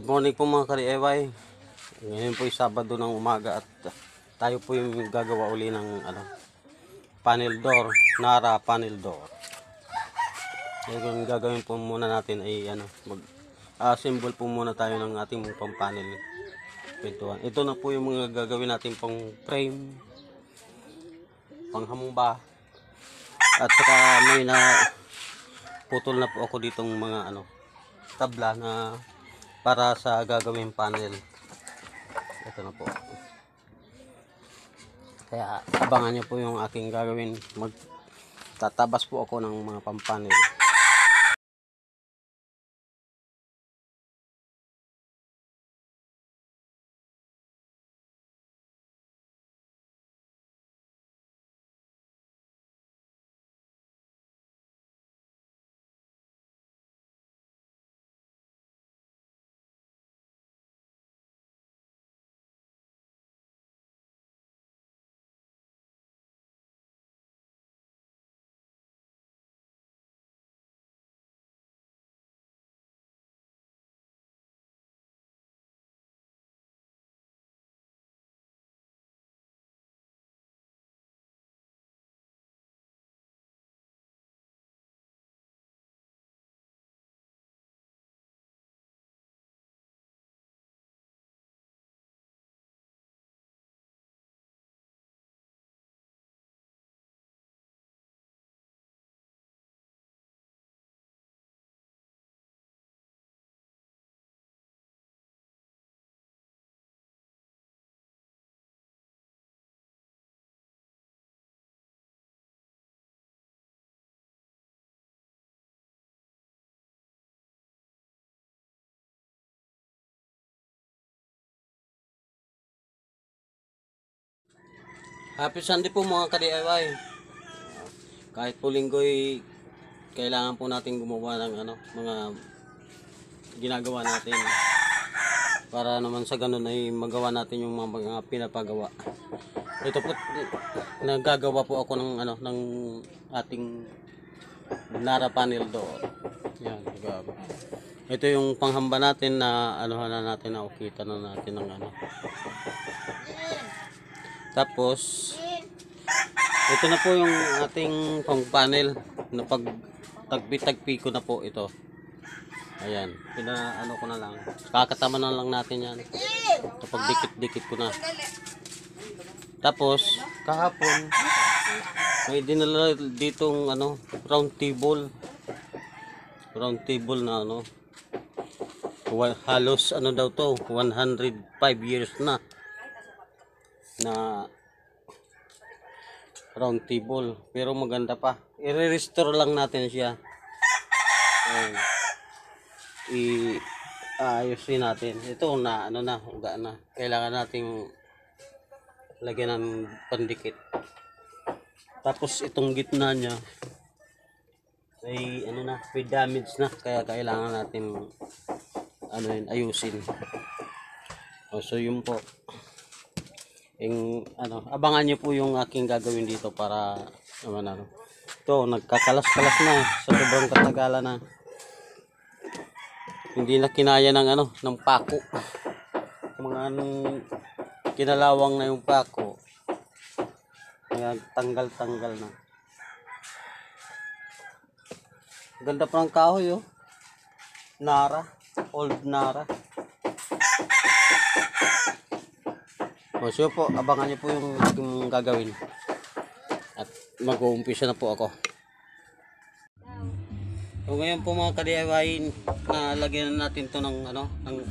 morning po mga ka-DIY. Ngayon po ay Sabado ng umaga at tayo po yung gagawa uli ng panel door, Nara panel door. Yung gagawin po muna natin ay mag-assemble po muna tayo ng ating pang-panel pintuan. Ito na po yung mga gagawin natin pang frame, panghamba, at saka may na putol na po ako ditong mga tabla na para sa gagawing panel. Ito na po. Kaya abangan nyo po yung aking gagawin. Magtatabas po ako ng mga pampanel. Happy Sunday po mga ka-DIY. Kahit po linggo'y kailangan po natin gumawa ng mga ginagawa natin para naman sa ganun ay magawa natin yung mga pinapagawa. Ito po, nagagawa po ako ng ng ating Nara panel door. Yan, ito yung panghamba natin na natin na ukita na natin ng Tapos ito na po yung ating pang panel na pag tagpi ko na po ito. Ayan, ko na lang. Kakatama na lang natin yan. Kapag dikit-dikit ko na. Tapos kahapon may dinala ditong round table. Round table na halos daw to 105 years na round table, pero maganda pa. I-restore lang natin siya. Ayusin natin. Ito na uga na. Kailangan nating lagyan ng pandikit. Tapos itong gitna niya ay may damage na, kaya kailangan natin ayusin. So yun po. Abangan niyo po yung aking gagawin dito para ito nagkakalas-kalas na sa sobrang katagalan na hindi na kinaya ng pako, mga kinalawang na yung pako, kaya tanggal-tanggal na. Ganda pa ng kahoy Nara, old Nara. So po, abangan niyo po yung aking gagawin. At mag-uumpisa na po ako. So ngayon po mga ka-DIY, nalagyan natin to ng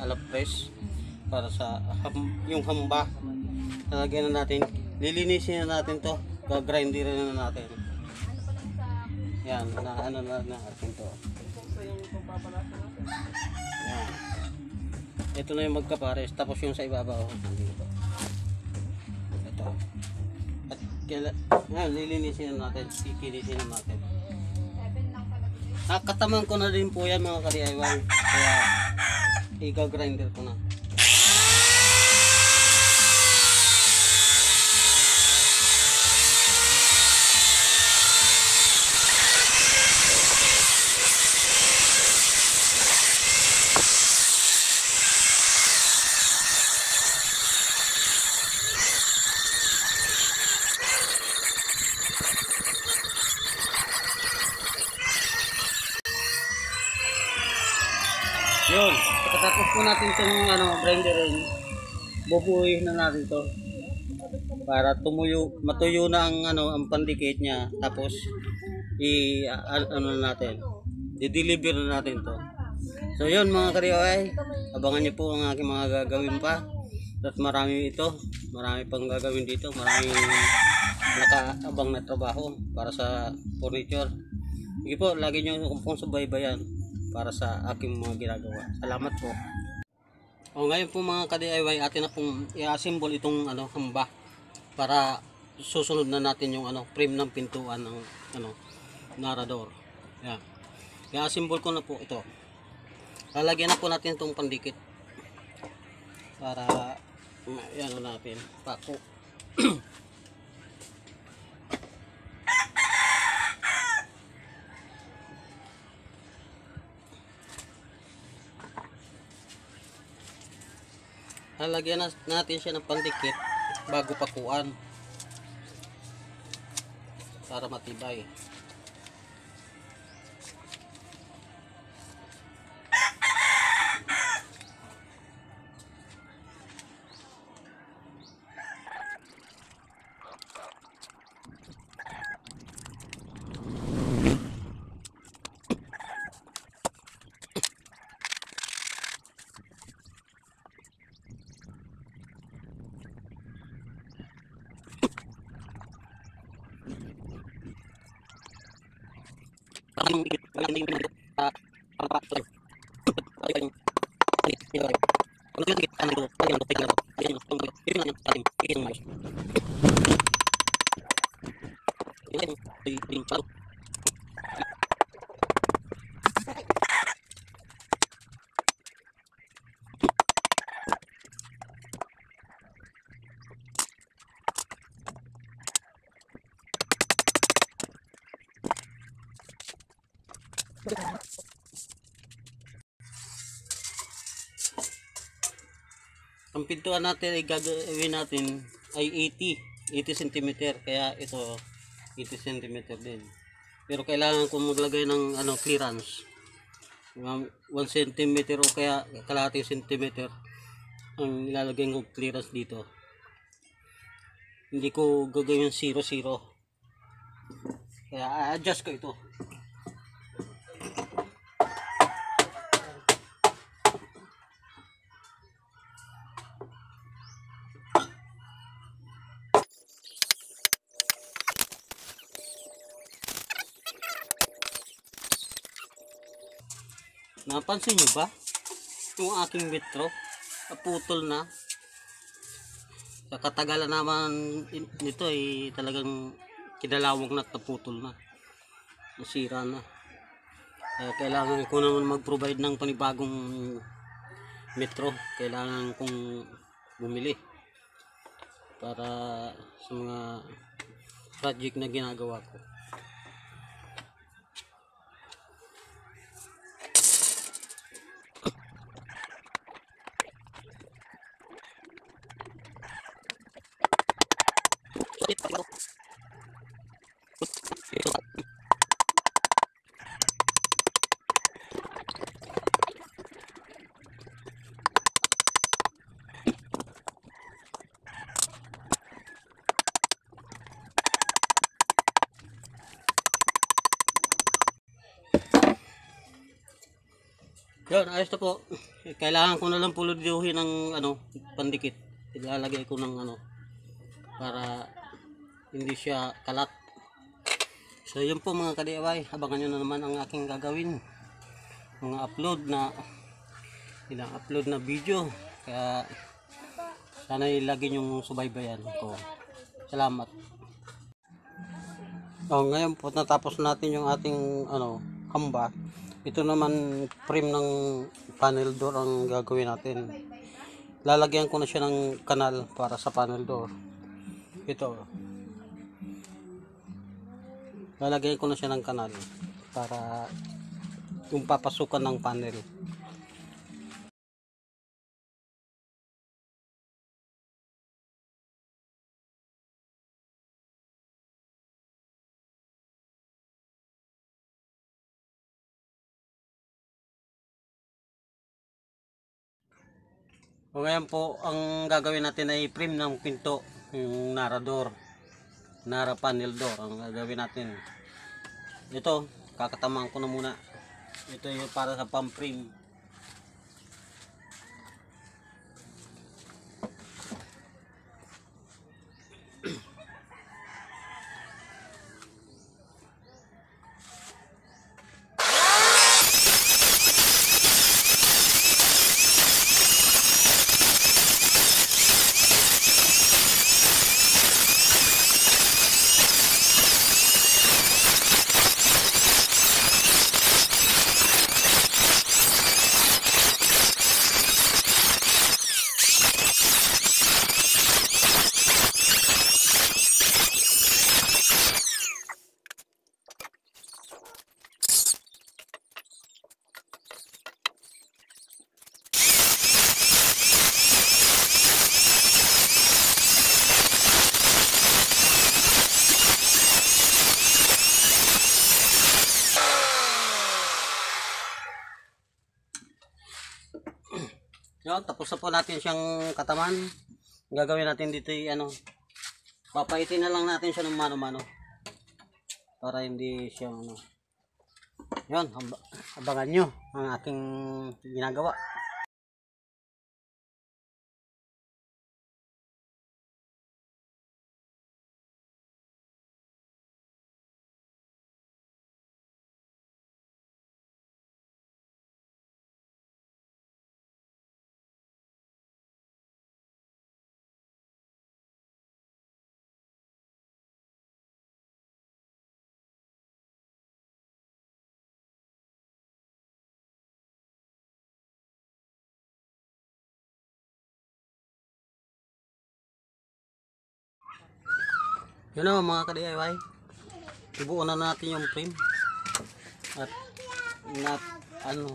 alapres para sa yung hamba. Nalagyan na natin, lilinisin na natin to, gagrinderin na natin. Yan, na natin to. Yan. Ito na yung magkapares, tapos yung sa ibabaw. Lilinisin na natin, kikinisin na natin. Nakataman ko na din po yan mga ka-DIY, kaya i-grinder ko na. natin itong grinderin. Bubuuin na natin to para matuyo na ang pandikit niya, tapos natin, i-deliver na natin to. So yun mga ka-DIY, abangan niyo po ang aking mga gagawin pa. At marami pang gagawin dito, maraming nakaabang na trabaho para sa furniture. Sige po, lagi niyo pong subaybayan para sa aking mga ginagawa. Salamat po. Ngayon po mga ka-DIY, atin na pong i-assemble itong hamba para susunod na natin yung frame ng pintuan ng narador. Yan. I-assemble ko na po ito. Lalagyan na po natin itong pandikit para natin pako. Lalagyan natin siya ng pandikit bago pakuan para matibay. Ang pintuan natin ay gagawin natin ay 80 cm, kaya ito 80 cm din. Pero kailangan ko maglagay ng clearance. 1 cm o kaya kalahati centimeter ang ilalagay ko clearance dito. Hindi ko gagawin 0-0. Kaya adjust ko ito. Napansin nyo ba yung aking metro naputol na? Sa katagalan naman nito ay talagang kinalawang na, naputol na, nasira na. Kailangan ko naman mag-provide ng panibagong metro. Kailangan kong bumili para sa mga project na ginagawa ko. Yun, ayos na po. Kailangan ko na lang puludyuhin ng pandikit. Ilalagay ko ng para hindi siya kalat. So yun po mga ka-DIY, abangan nyo na naman ang aking gagawin. Mga upload na video. Kaya sana ilagay yung subaybayan ko. Salamat. Ngayon po natapos natin yung ating hamba. Ito naman frame ng panel door ang gagawin natin. Lalagyan ko na siya ng kanal para sa panel door. Ito. Lalagyan ko na siya ng kanal para yung papasukan ng panel. O ngayon po, ang gagawin natin ay frame ng pinto, yung narador, nara panel door ang gagawin natin. Ito, kakatamaan ko na muna. Ito yung para sa pump frame. Yun, tapos na po natin siyang kataman. Gagawin natin dito yung ano, papaitin na lang natin siya ng mano-mano para hindi siya ano. Yun, abangan nyo ang aking ginagawa. Yun o mga ka-DIY, ibuo na natin yung frame at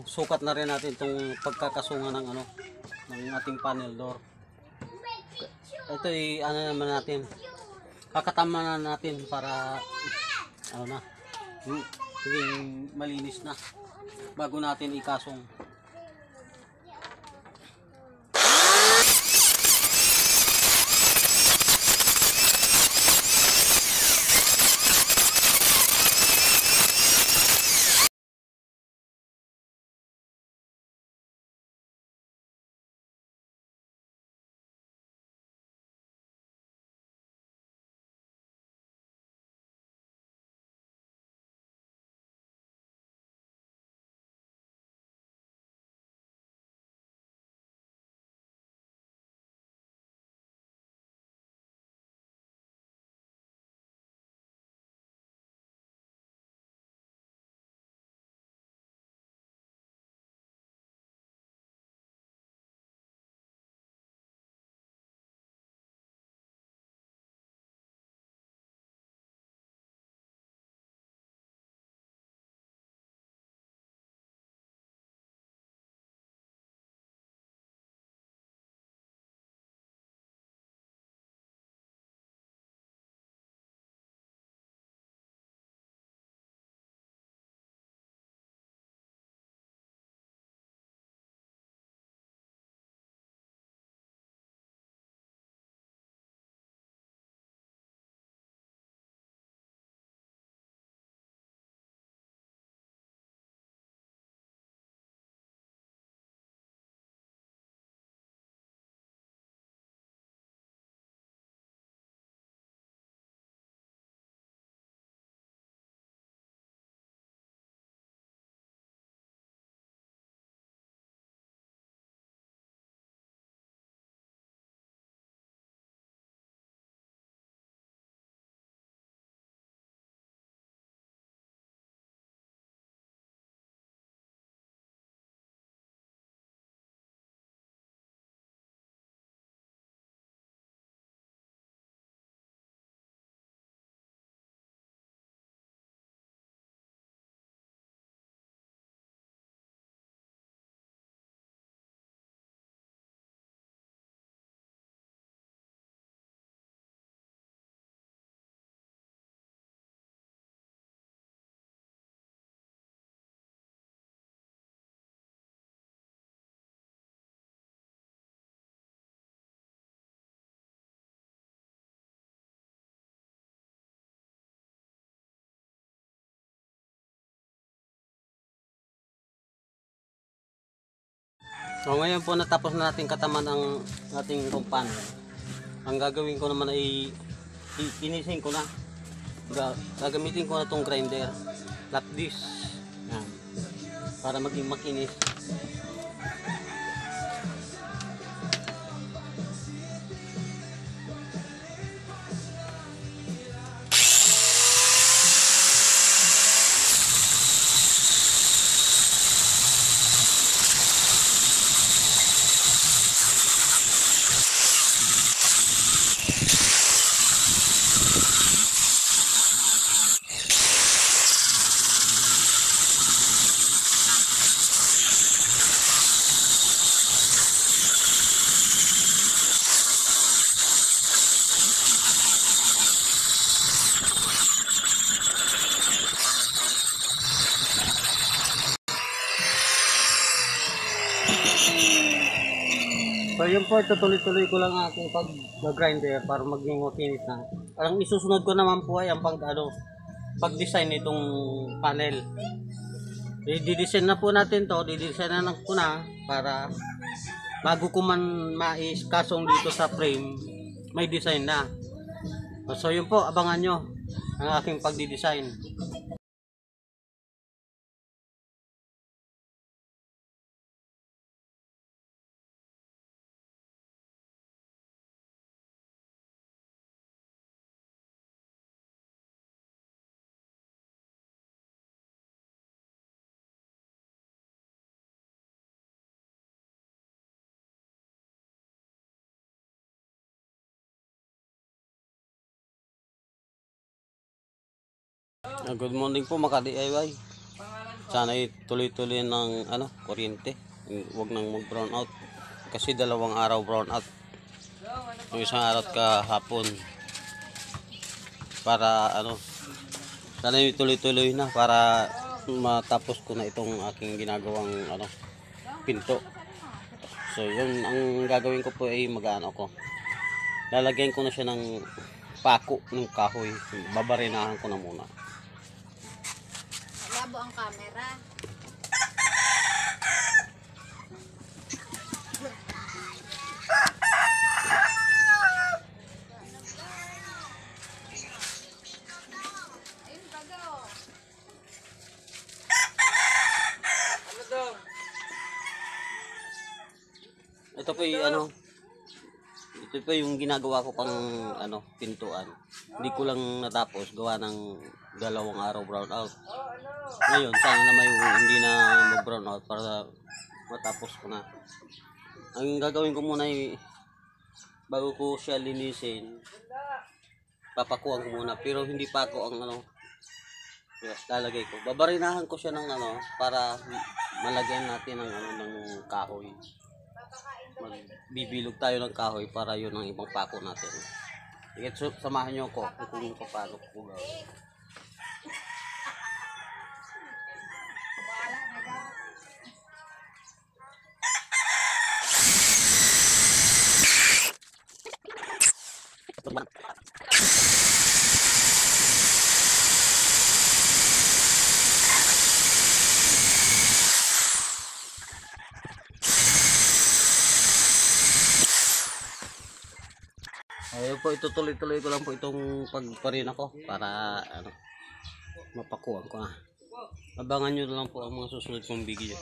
sukat na rin natin itong pagkakasungan ng ano ng ating panel door. Ito ay ano naman natin, kakatama na natin para ano na, maging malinis na bago natin ikasong. So ngayon po natapos na natin kataman ang ating kumpan. Ang gagawin ko naman ay inisin ko na. Gagamitin ko na tong grinder. Like this. Yan. Para maging makinis. So yun po, tuloy-tuloy ko lang aking pag-grinder para maging makinis na. Ang isusunod ko naman po ay ang pag-design nitong panel. I-design na po natin to, didesign na ko na para bago ko man mais-kasong dito sa frame, may design na. So yun po, abangan nyo ang aking pagdi-design. Good morning po mga DIY. Sana tuloy-tuloy ng kuryente. Huwag nang mag-brown out. Kasi 2 araw brown out. Yung isang araw kahapon. Para sana tuloy-tuloy na para matapos ko na itong aking ginagawang pinto. So yun ang gagawin ko po ay ko. Lalagyan ko na siya ng pako ng kahoy. Babarinahan ko na muna. Labo ang camera. Ayun bago. Ito po yung ito po yung ginagawa ko pang pintuan. Hindi ko lang natapos gawa ng 2 araw brown out. Ngayon, sana naman yung hindi na mag-brown out para matapos ko na. Ang gagawin ko muna ay bago ko siya linisin, papakuan ko muna. Pero hindi pa ako ang lalagay ko. Babarinahan ko siya ng para malagyan natin ng kahoy. Magbibilog tayo ng kahoy para yun ang ibang pako natin. So, samahan nyo ko kung paano ko gawin. Ayun po, itutuloy-tuloy ko lang po itong pagparina ko para mapakuan ko na. Abangan nyo lang po ang mga susunod kong video.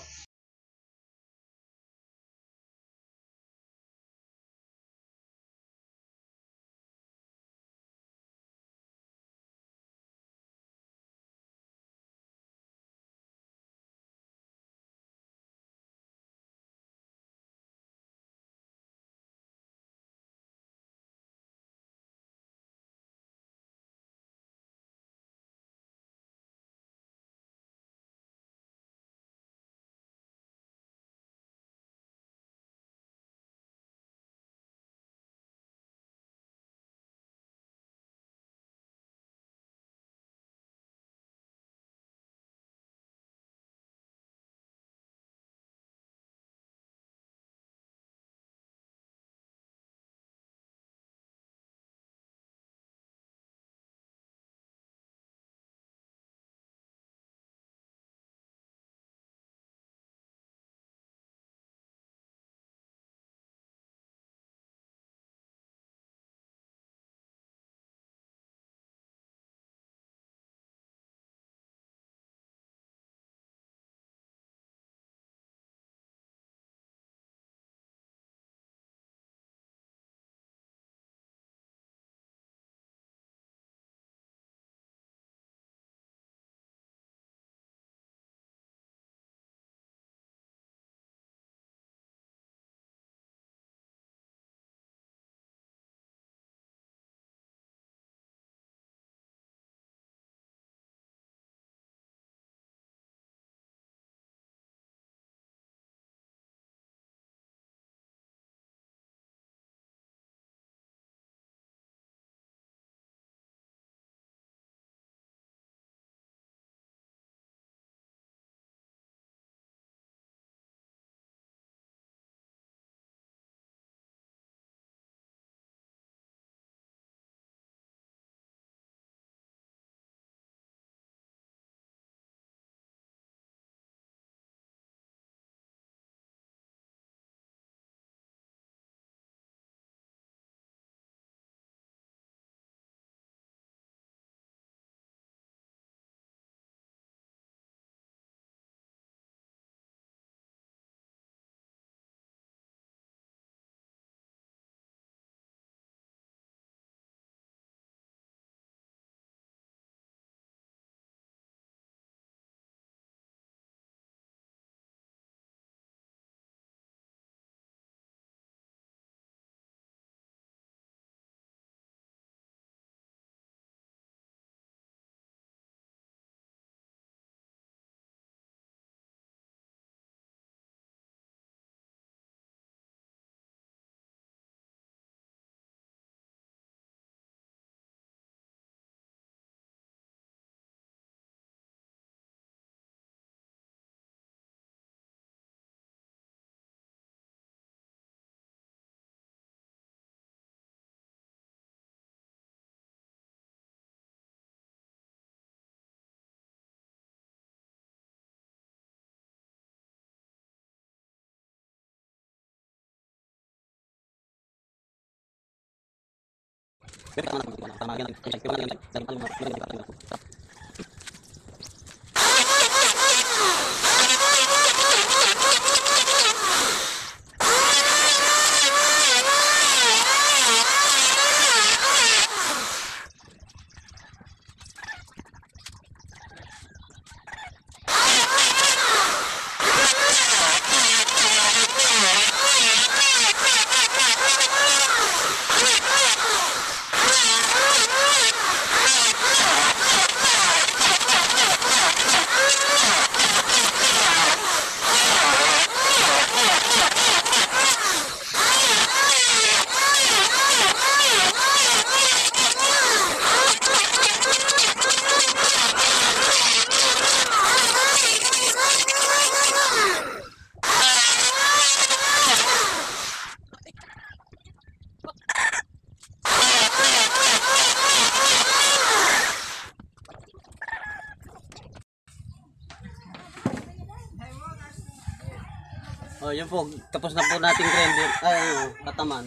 Oh, yun po, tapos na po nating grinder, ay ano, kataman.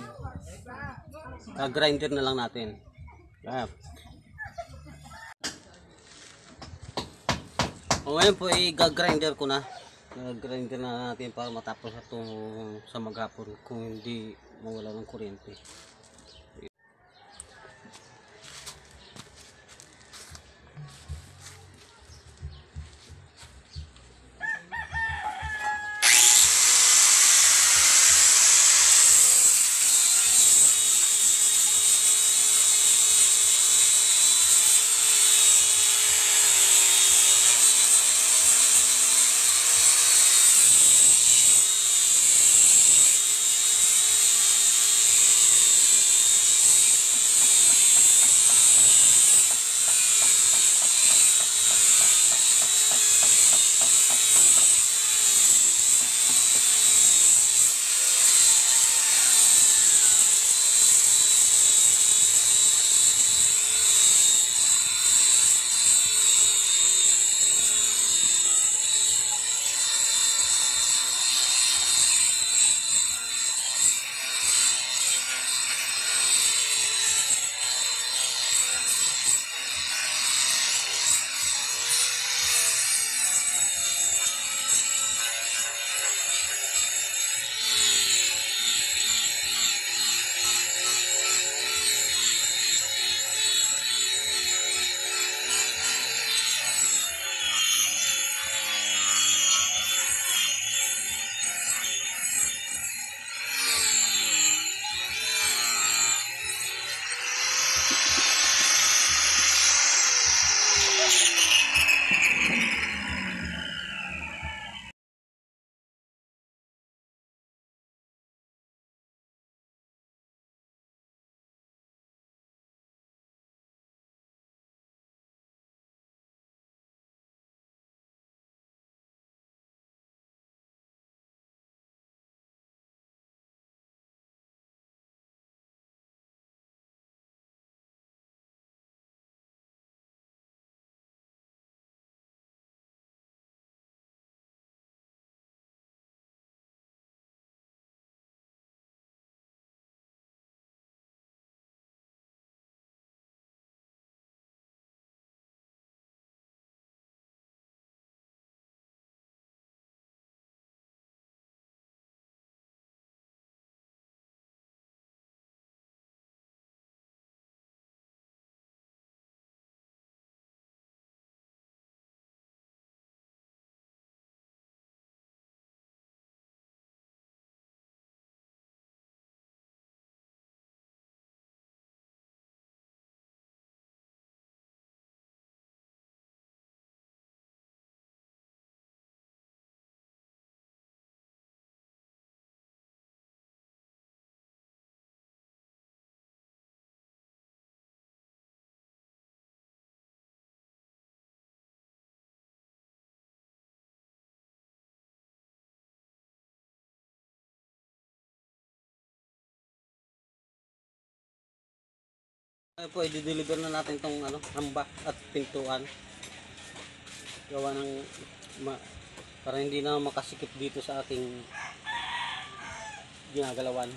Grinder na lang natin. Ah. O ngayon po i-grinder ko na. Grinder na natin para matapos ito sa maghapon kung hindi mawala ng kuryente. Ay po, i-deliver na natin tong ano, hamba at pintuan. Gawa ng para hindi na makasikip dito sa ating ginagalawan.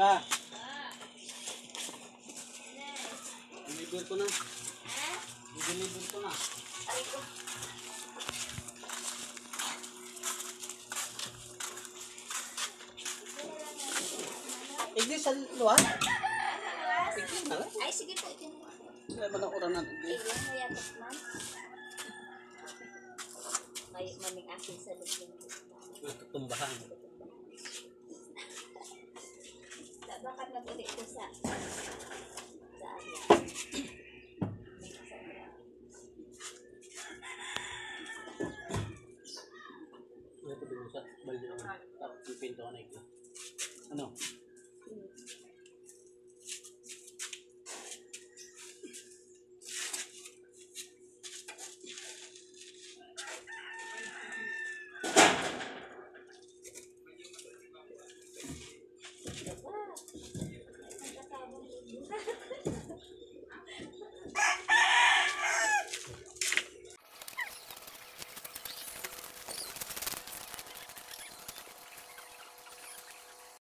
Ah. Deliver ko na. Deliver ko na. Igli sa luwan? Igli na lang. Ay, sige po, ito mo. Wala ba ng oras natin? Iyan mo yan, ma'am. May maming akin sa loob. Nagtutumbahan. Bakit nag-ulit ko sa Ito din sa balde. Tapos yung pinto na ito. Ano?